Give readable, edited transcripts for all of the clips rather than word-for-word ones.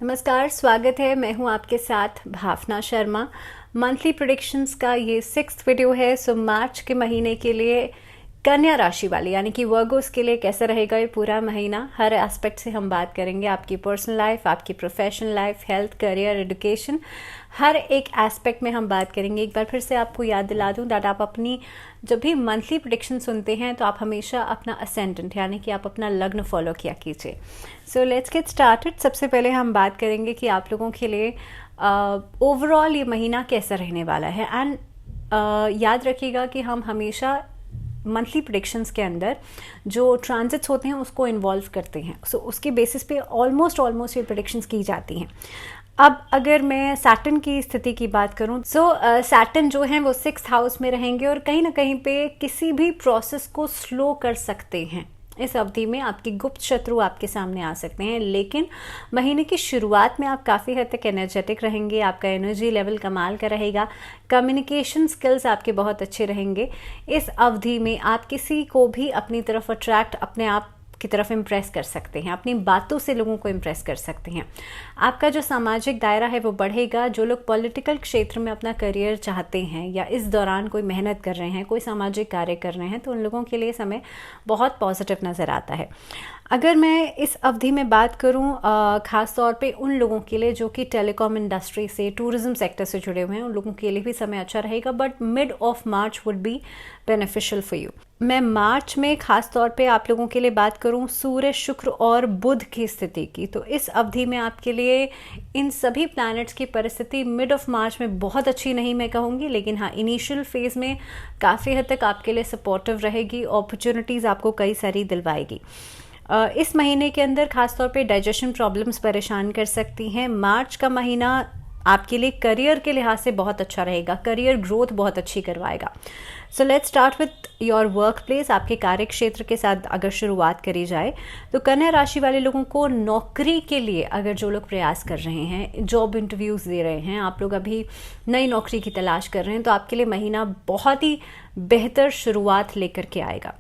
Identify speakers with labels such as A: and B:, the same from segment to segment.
A: नमस्कार, स्वागत है। मैं हूं आपके साथ भावना शर्मा। मंथली प्रेडिक्शंस का ये 6th वीडियो है। सो मार्च के महीने के लिए कन्या राशि वाले यानी कि वर्गोस के लिए कैसा रहेगा ये पूरा महीना, हर एस्पेक्ट से हम बात करेंगे। आपकी पर्सनल लाइफ, आपकी professional life, health, career, education, हर एक एस्पेक्ट में हम बात करेंगे। एक बार फिर से आपको याद दिला दूं दैट आप अपनी जब भी मंथली प्रेडिक्शन सुनते हैं तो आप हमेशा अपना असेंडेंट यानी कि आप अपना लग्न फॉलो किया कीजिए। So let's get started. सबसे पहले हम बात करेंगे कि आप लोगों के लिए ओवरऑल ये महीना कैसा रहने वाला है। एंड याद रखिएगा कि हम हमेशा मंथली प्रेडिक्शंस के अंदर जो ट्रांजिट्स होते हैं उसको इन्वॉल्व करते हैं। सो उसके बेसिस पे ऑलमोस्ट ये प्रेडिक्शंस की जाती हैं। अब अगर मैं सैटर्न की स्थिति की बात करूं सैटर्न जो है वो 6th हाउस में रहेंगे और कहीं ना कहीं पे किसी भी प्रोसेस को स्लो कर सकते हैं। इस अवधि में आपकी गुप्त शत्रु आपके सामने आ सकते हैं, लेकिन महीने की शुरुआत में आप काफ़ी हद तक एनर्जेटिक रहेंगे। आपका एनर्जी लेवल कमाल का रहेगा। कम्युनिकेशन स्किल्स आपके बहुत अच्छे रहेंगे। इस अवधि में आप किसी को भी अपनी तरफ अट्रैक्ट, अपने आप की तरफ इम्प्रेस कर सकते हैं। अपनी बातों से लोगों को इम्प्रेस कर सकते हैं। आपका जो सामाजिक दायरा है वो बढ़ेगा। जो लोग पॉलिटिकल क्षेत्र में अपना करियर चाहते हैं या इस दौरान कोई मेहनत कर रहे हैं, कोई सामाजिक कार्य कर रहे हैं, तो उन लोगों के लिए समय बहुत पॉजिटिव नज़र आता है। अगर मैं इस अवधि में बात करूं ख़ास तौर पे उन लोगों के लिए जो कि टेलीकॉम इंडस्ट्री से, टूरिज्म सेक्टर से जुड़े हुए हैं, उन लोगों के लिए भी समय अच्छा रहेगा। But mid of March would be beneficial for you. मैं मार्च में ख़ास तौर पे आप लोगों के लिए बात करूं सूर्य, शुक्र और बुध की स्थिति की, तो इस अवधि में आपके लिए इन सभी प्लैनेट्स की परिस्थिति मिड ऑफ मार्च में बहुत अच्छी नहीं मैं कहूँगी, लेकिन हाँ इनिशियल फेज़ में काफ़ी हद तक आपके लिए सपोर्टिव रहेगी। अपॉर्चुनिटीज़ आपको कई सारी दिलवाएगी। इस महीने के अंदर खासतौर पे डाइजेशन प्रॉब्लम्स परेशान कर सकती हैं। मार्च का महीना आपके लिए करियर के लिहाज से बहुत अच्छा रहेगा। करियर ग्रोथ बहुत अच्छी करवाएगा। So let's start with your work place. आपके कार्य क्षेत्र के साथ अगर शुरुआत करी जाए तो कन्या राशि वाले लोगों को नौकरी के लिए अगर जो लोग प्रयास कर रहे हैं, जॉब इंटरव्यूज़ दे रहे हैं, आप लोग अभी नई नौकरी की तलाश कर रहे हैं, तो आपके लिए महीना बहुत ही बेहतर शुरुआत लेकर के आएगा।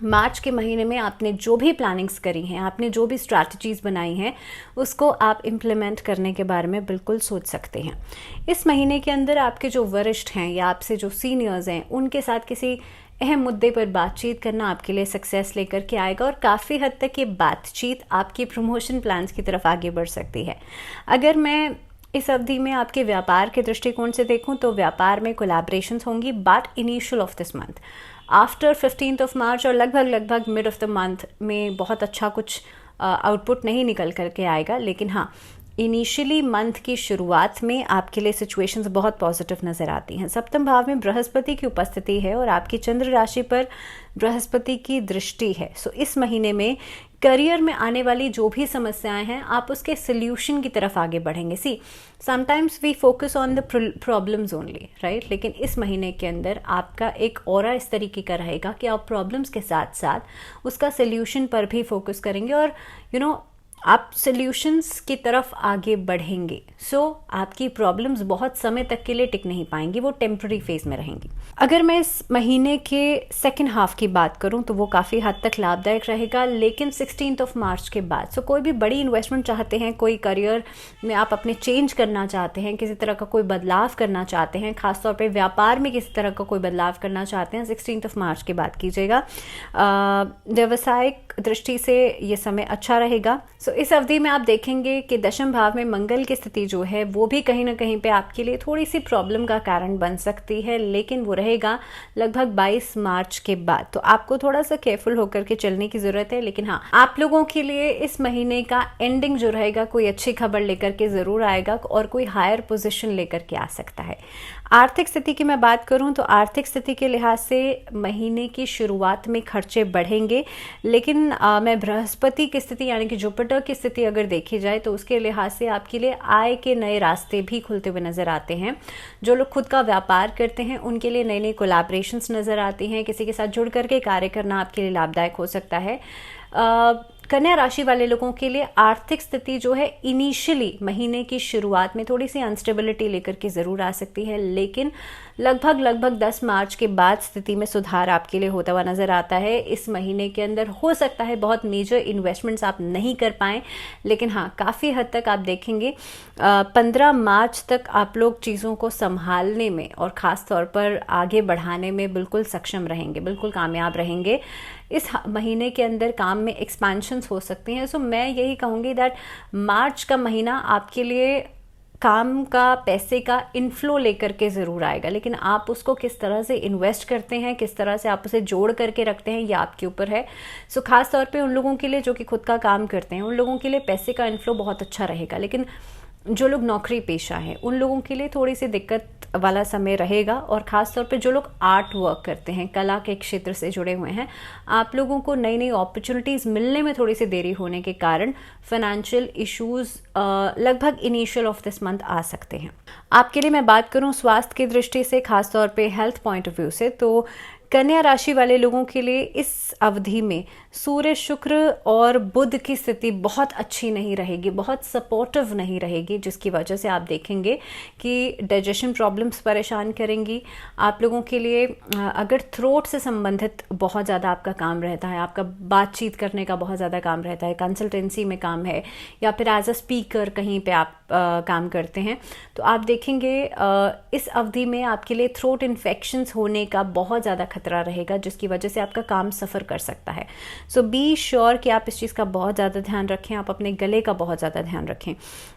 A: मार्च के महीने में आपने जो भी प्लानिंग्स करी हैं, आपने जो भी स्ट्रैटेजीज बनाई हैं, उसको आप इम्प्लीमेंट करने के बारे में बिल्कुल सोच सकते हैं। इस महीने के अंदर आपके जो वरिष्ठ हैं या आपसे जो सीनियर्स हैं, उनके साथ किसी अहम मुद्दे पर बातचीत करना आपके लिए सक्सेस लेकर के आएगा और काफ़ी हद तक ये बातचीत आपकी प्रमोशन प्लान्स की तरफ आगे बढ़ सकती है। अगर मैं इस अवधि में आपके व्यापार के दृष्टिकोण से देखूं तो व्यापार में कोलैबोरेशंस होंगी, but initial of this month after 15th of March और लगभग मिड ऑफ द मंथ में बहुत अच्छा कुछ आउटपुट नहीं निकल करके आएगा। लेकिन हाँ, इनिशियली मंथ की शुरुआत में आपके लिए सिचुएशंस बहुत पॉजिटिव नज़र आती हैं। सप्तम भाव में बृहस्पति की उपस्थिति है और आपकी चंद्र राशि पर बृहस्पति की दृष्टि है। सो इस महीने में करियर में आने वाली जो भी समस्याएं हैं, आप उसके सोल्यूशन की तरफ आगे बढ़ेंगे। See sometimes we focus on the problems only, right, लेकिन इस महीने के अंदर आपका एक ऑरा इस तरीके का रहेगा कि आप प्रॉब्लम्स के साथ साथ उसका सोल्यूशन पर भी फोकस करेंगे और आप सॉल्यूशंस की तरफ आगे बढ़ेंगे। सो आपकी प्रॉब्लम्स बहुत समय तक के लिए टिक नहीं पाएंगी, वो टेम्पररी फेज में रहेंगी। अगर मैं इस महीने के सेकेंड हाफ की बात करूं तो वो काफ़ी हद तक लाभदायक रहेगा, लेकिन 16th ऑफ मार्च के बाद कोई भी बड़ी इन्वेस्टमेंट चाहते हैं, कोई करियर में आप अपने चेंज करना चाहते हैं, किसी तरह का कोई बदलाव करना चाहते हैं, खासतौर पर व्यापार में किसी तरह का कोई बदलाव करना चाहते हैं, 16th ऑफ मार्च की बात कीजिएगा। व्यावसायिक दृष्टि से ये समय अच्छा रहेगा। सो इस अवधि में आप देखेंगे कि दशम भाव में मंगल की स्थिति जो है वो भी कहीं ना कहीं पे आपके लिए थोड़ी सी प्रॉब्लम का कारण बन सकती है, लेकिन वो रहेगा लगभग 22 मार्च के बाद। तो आपको थोड़ा सा केयरफुल होकर के चलने की जरूरत है। लेकिन हाँ, आप लोगों के लिए इस महीने का एंडिंग जो रहेगा कोई अच्छी खबर लेकर के जरूर आएगा और कोई हायर पोजीशन लेकर के आ सकता है। आर्थिक स्थिति की मैं बात करूं तो आर्थिक स्थिति के लिहाज से महीने की शुरुआत में खर्चे बढ़ेंगे, लेकिन मैं बृहस्पति की स्थिति यानी कि जुपिटर की स्थिति अगर देखी जाए तो उसके लिहाज से आपके लिए आय के नए रास्ते भी खुलते हुए नजर आते हैं। जो लोग खुद का व्यापार करते हैं उनके लिए नई नई कोलैबोरेशंस नजर आती हैं। किसी के साथ जुड़ करके कार्य करना आपके लिए लाभदायक हो सकता है। कन्या राशि वाले लोगों के लिए आर्थिक स्थिति जो है इनिशियली महीने की शुरुआत में थोड़ी सी अनस्टेबिलिटी लेकर के ज़रूर आ सकती है, लेकिन लगभग 10 मार्च के बाद स्थिति में सुधार आपके लिए होता हुआ नज़र आता है। इस महीने के अंदर हो सकता है बहुत मेजर इन्वेस्टमेंट्स आप नहीं कर पाएँ, लेकिन हाँ काफ़ी हद तक आप देखेंगे 15 मार्च तक आप लोग चीज़ों को संभालने में और ख़ास तौर पर आगे बढ़ाने में बिल्कुल सक्षम रहेंगे, बिल्कुल कामयाब रहेंगे। इस महीने के अंदर काम में एक्सपेंशंस हो सकती हैं। सो मैं यही कहूँगी दैट मार्च का महीना आपके लिए काम का, पैसे का इनफ्लो लेकर के ज़रूर आएगा, लेकिन आप उसको किस तरह से इन्वेस्ट करते हैं, किस तरह से आप उसे जोड़ करके रखते हैं, ये आपके ऊपर है। सो खास तौर पे उन लोगों के लिए जो कि खुद का काम करते हैं, उन लोगों के लिए पैसे का इनफ्लो बहुत अच्छा रहेगा, लेकिन जो लोग नौकरी पेशा हैं उन लोगों के लिए थोड़ी सी दिक्कत वाला समय रहेगा। और ख़ास तौर पे जो लोग आर्ट वर्क करते हैं, कला के क्षेत्र से जुड़े हुए हैं, आप लोगों को नई नई अपॉर्चुनिटीज़ मिलने में थोड़ी सी देरी होने के कारण फाइनेंशियल इश्यूज़ लगभग इनिशियल ऑफ दिस मंथ आ सकते हैं। आपके लिए मैं बात करूं स्वास्थ्य की दृष्टि से, खास तौर पे हेल्थ पॉइंट ऑफ व्यू से, तो कन्या राशि वाले लोगों के लिए इस अवधि में सूर्य, शुक्र और बुध की स्थिति बहुत अच्छी नहीं रहेगी, बहुत सपोर्टिव नहीं रहेगी, जिसकी वजह से आप देखेंगे कि डाइजेशन प्रॉब्लम्स परेशान करेंगी। आप लोगों के लिए अगर थ्रोट से संबंधित बहुत ज़्यादा आपका काम रहता है, आपका बातचीत करने का बहुत ज़्यादा काम रहता है, कंसल्टेंसी में काम है, या फिर एज अ स्पीकर कहीं पे आप काम करते हैं, तो आप देखेंगे इस अवधि में आपके लिए थ्रोट इन्फेक्शंस होने का बहुत ज़्यादा खतरा रहेगा, जिसकी वजह से आपका काम सफ़र कर सकता है। सो बी श्योर कि आप इस चीज़ का बहुत ज़्यादा ध्यान रखें, आप अपने गले का बहुत ज़्यादा ध्यान रखें।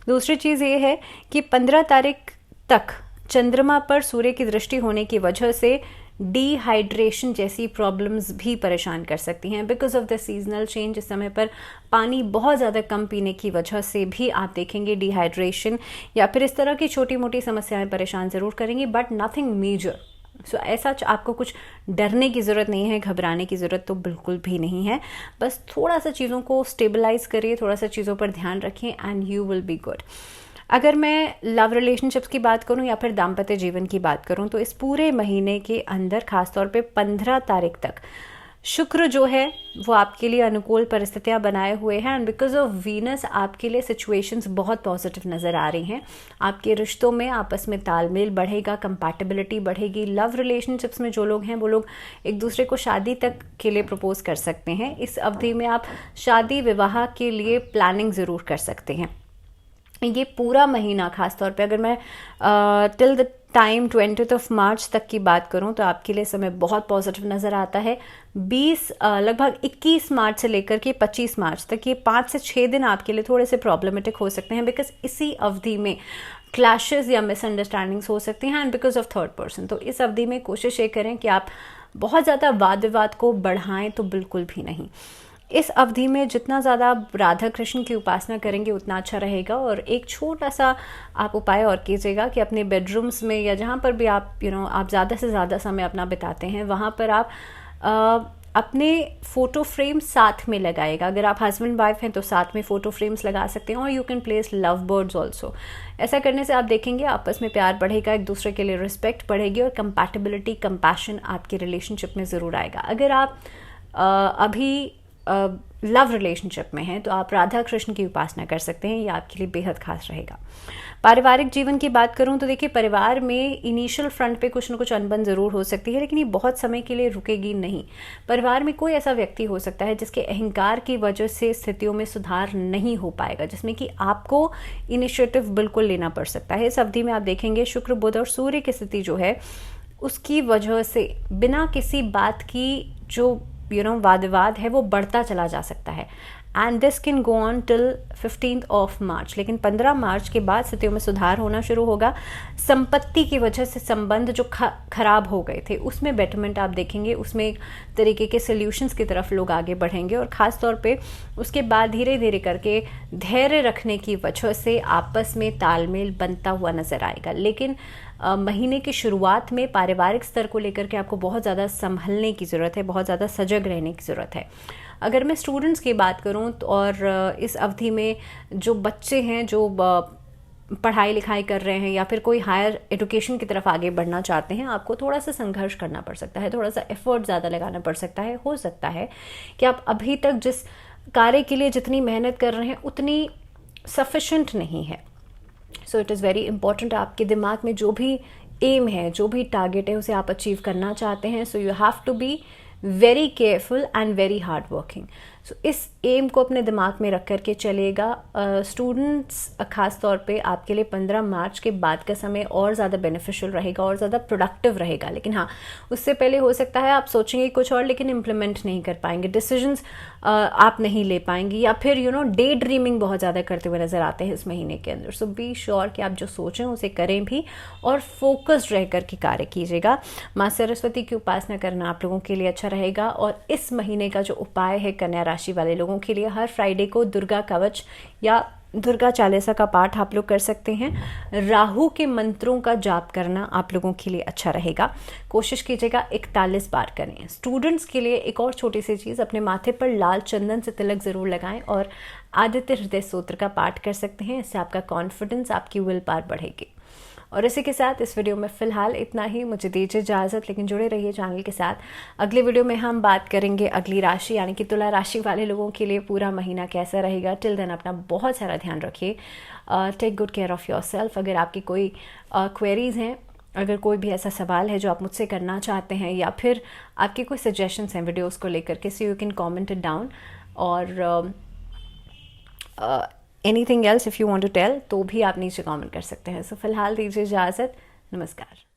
A: दूसरी चीज़ ये है कि 15 तारीख तक चंद्रमा पर सूर्य की दृष्टि होने की वजह से डिहाइड्रेशन जैसी प्रॉब्लम्स भी परेशान कर सकती हैं because of the seasonal change. इस समय पर पानी बहुत ज़्यादा कम पीने की वजह से भी आप देखेंगे डिहाइड्रेशन या फिर इस तरह की छोटी मोटी समस्याएं परेशान ज़रूर करेंगी, बट नथिंग मेजर। सो ऐसा आपको कुछ डरने की ज़रूरत नहीं है, घबराने की ज़रूरत तो बिल्कुल भी नहीं है। बस थोड़ा सा चीज़ों को स्टेबलाइज करिए, थोड़ा सा चीज़ों पर ध्यान रखें and you will be good. अगर मैं लव रिलेशनशिप्स की बात करूं या फिर दाम्पत्य जीवन की बात करूं, तो इस पूरे महीने के अंदर खासतौर पे 15 तारीख तक शुक्र जो है वो आपके लिए अनुकूल परिस्थितियां बनाए हुए हैं एंड बिकॉज ऑफ वीनस आपके लिए सिचुएशंस बहुत पॉजिटिव नज़र आ रही हैं। आपके रिश्तों में आपस में तालमेल बढ़ेगा, कंपैटिबिलिटी बढ़ेगी। लव रिलेशनशिप्स में जो लोग हैं वो लोग एक दूसरे को शादी तक के लिए प्रपोज कर सकते हैं। इस अवधि में आप शादी विवाह के लिए प्लानिंग ज़रूर कर सकते हैं। ये पूरा महीना खासतौर पे अगर मैं टिल द टाइम 20 मार्च तक की बात करूं तो आपके लिए समय बहुत पॉजिटिव नज़र आता है। लगभग 21 मार्च से लेकर के 25 मार्च तक ये 5 से 6 दिन आपके लिए थोड़े से प्रॉब्लमेटिक हो सकते हैं बिकॉज इसी अवधि में क्लैशेस या मिसअंडरस्टैंडिंग्स हो सकती हैं and because of third person. तो इस अवधि में कोशिश ये करें कि आप बहुत ज़्यादा वाद विवाद को बढ़ाएं तो बिल्कुल भी नहीं। इस अवधि में जितना ज़्यादा आप राधा कृष्ण की उपासना करेंगे उतना अच्छा रहेगा। और एक छोटा सा आप उपाय और कीजिएगा कि अपने बेडरूम्स में या जहाँ पर भी आप आप ज़्यादा से ज़्यादा समय अपना बिताते हैं वहाँ पर आप अपने फ़ोटो फ्रेम साथ में लगाएगा। अगर आप हस्बैंड वाइफ हैं तो साथ में फ़ोटो फ्रेम्स लगा सकते हैं और you can place love birds also. ऐसा करने से आप देखेंगे आपस में प्यार बढ़ेगा, एक दूसरे के लिए रिस्पेक्ट बढ़ेगी और कंपैटिबिलिटी, कंपैशन आपके रिलेशनशिप में ज़रूर आएगा। अगर आप अभी लव रिलेशनशिप में हैं तो आप राधा कृष्ण की उपासना कर सकते हैं, ये आपके लिए बेहद खास रहेगा। पारिवारिक जीवन की बात करूं तो देखिए परिवार में इनिशियल फ्रंट पे कुछ न कुछ अनबन ज़रूर हो सकती है, लेकिन ये बहुत समय के लिए रुकेगी नहीं। परिवार में कोई ऐसा व्यक्ति हो सकता है जिसके अहंकार की वजह से स्थितियों में सुधार नहीं हो पाएगा, जिसमें कि आपको इनिशिएटिव बिल्कुल लेना पड़ सकता है। इस अवधि में आप देखेंगे शुक्र, बुध और सूर्य की स्थिति जो है उसकी वजह से बिना किसी बात की जो वाद विवाद है वो बढ़ता चला जा सकता है and this can go on till 15 मार्च। लेकिन 15 मार्च के बाद स्थितियों में सुधार होना शुरू होगा। संपत्ति की वजह से संबंध जो खराब हो गए थे उसमें बेटरमेंट आप देखेंगे, उसमें एक तरीके के सोल्यूशंस की तरफ लोग आगे बढ़ेंगे और ख़ास तौर पे उसके बाद धीरे धीरे करके धैर्य रखने की वजह से आपस में तालमेल बनता हुआ नज़र आएगा। लेकिन महीने की शुरुआत में पारिवारिक स्तर को लेकर के आपको बहुत ज़्यादा संभलने की ज़रूरत है, बहुत ज़्यादा सजग रहने की ज़रूरत है। अगर मैं स्टूडेंट्स की बात करूं तो और इस अवधि में जो बच्चे हैं जो पढ़ाई लिखाई कर रहे हैं या फिर कोई हायर एजुकेशन की तरफ आगे बढ़ना चाहते हैं, आपको थोड़ा सा संघर्ष करना पड़ सकता है, थोड़ा सा एफर्ट ज़्यादा लगाना पड़ सकता है। हो सकता है कि आप अभी तक जिस कार्य के लिए जितनी मेहनत कर रहे हैं उतनी सफिशेंट नहीं है। So it is very important, आपके दिमाग में जो भी एम है, जो भी टारगेट है, उसे आप अचीव करना चाहते हैं, so you have to be very careful and very hard working. So इस एम को अपने दिमाग में रख कर के चलेगा। स्टूडेंट्स ख़ास तौर पे आपके लिए 15 मार्च के बाद का समय और ज़्यादा बेनिफिशियल रहेगा और ज़्यादा प्रोडक्टिव रहेगा। लेकिन हाँ, उससे पहले हो सकता है आप सोचेंगे कुछ और लेकिन इम्प्लीमेंट नहीं कर पाएंगे, डिसीजंस आप नहीं ले पाएंगे, या फिर डे ड्रीमिंग बहुत ज़्यादा करते हुए नज़र आते हैं इस महीने के अंदर। सो बी श्योर कि आप जो सोचें उसे करें भी और फोकस्ड रह कर के कार्य कीजिएगा। माँ सरस्वती की उपासना करना आप लोगों के लिए अच्छा रहेगा। और इस महीने का जो उपाय है कन्या राशि वाले लोगों के लिए, हर फ्राइडे को दुर्गा कवच या दुर्गा चालीसा का पाठ आप लोग कर सकते हैं। राहु के मंत्रों का जाप करना आप लोगों के लिए अच्छा रहेगा। कोशिश कीजिएगा 41 बार करें। स्टूडेंट्स के लिए एक और छोटी सी चीज़, अपने माथे पर लाल चंदन से तिलक ज़रूर लगाएं और आदित्य हृदय स्तोत्र का पाठ कर सकते हैं। इससे आपका कॉन्फिडेंस, आपकी विल पावर बढ़ेगी। और इसी के साथ इस वीडियो में फ़िलहाल इतना ही। मुझे दीजिए इजाज़त, लेकिन जुड़े रहिए चैनल के साथ। अगले वीडियो में हम बात करेंगे अगली राशि यानी कि तुला राशि वाले लोगों के लिए पूरा महीना कैसा रहेगा। टिल देन अपना बहुत सारा ध्यान रखिए। Take good care of yourself. अगर आपकी कोई क्वेरीज़ हैं, अगर कोई भी ऐसा सवाल है जो आप मुझसे करना चाहते हैं, या फिर आपके कोई सजेशंस हैं वीडियोज़ को लेकर के, so you can comment it down. और anything else if you want to tell तो भी आप नीचे कमेंट कर सकते हैं। सो फिलहाल दीजिए इजाज़त। नमस्कार।